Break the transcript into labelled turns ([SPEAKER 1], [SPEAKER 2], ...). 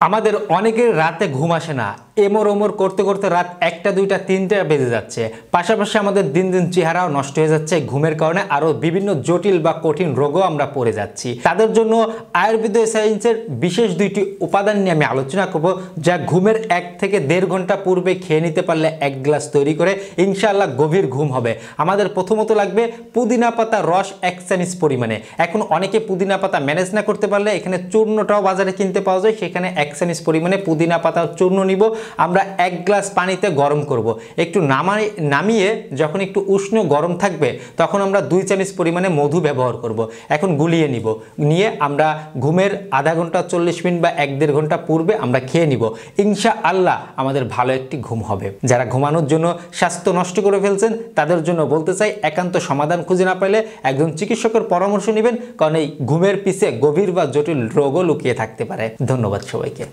[SPEAKER 1] আমাদের অনেকের রাতে ঘুম আসে না। এমর ওমর করতে করতে রাত 1টা 2টা 3টা বেজে যাচ্ছে। পাশাপাশি আমাদের দিন দিন চেহারাও নষ্ট হয়ে যাচ্ছে ঘুমের কারণে, আরও বিভিন্ন জটিল বা কঠিন রোগও আমরা পড়ে যাচ্ছি। তাদের জন্য আয়ুর্বেদ সায়েন্সের বিশেষ 2টি উপাদান নিয়ে আমি আলোচনা করব, যা ঘুমের 1 থেকে 1.5 ঘন্টা পূর্বে খেয়ে নিতে পারলে 1 গ্লাস তৈরি করে ইনশাআল্লাহ গভীর ঘুম হবে। আমাদের প্রথমত লাগবে পুদিনা পাতা রস 1 চামচ পরিমাণে। এখন অনেকে পুদিনা পাতা ম্যানেজ না করতে পারলে এখানে চূর্ণটাও বাজারে কিনতে পাওয়া যায়, সেখানে 1 চামচ পরিমাণে পুদিনা পাতা চূর্ণ নিব। আমরা 1 গ্লাস পানিতে গরম করব, একটু নামিয়ে যখন একটু উষ্ণ গরম থাকবে তখন আমরা 2 চামচ পরিমাণে মধু ব্যবহার করব। এখন গুলিয়ে নিব, নিয়ে আমরা ঘুমের আধা ঘন্টা 40 মিনিট বা 1-1.5 ঘন্টা পূর্বে আমরা খেয়ে নিব। ইনশাআল্লাহ আমাদের ভালো একটি ঘুম হবে। যারা ঘুমানোর জন্য স্বাস্থ্য নষ্ট করে ফেলছেন তাদের জন্য বলতে চাই, একান্ত সমাধান খুঁজে না পেলে একজন চিকিৎসকের পরামর্শ নেবেন, কারণ এই ঘুমের পিছে গভীর বা জটিল রোগও লুকিয়ে থাকতে পারে। ধন্যবাদ সবাইকে।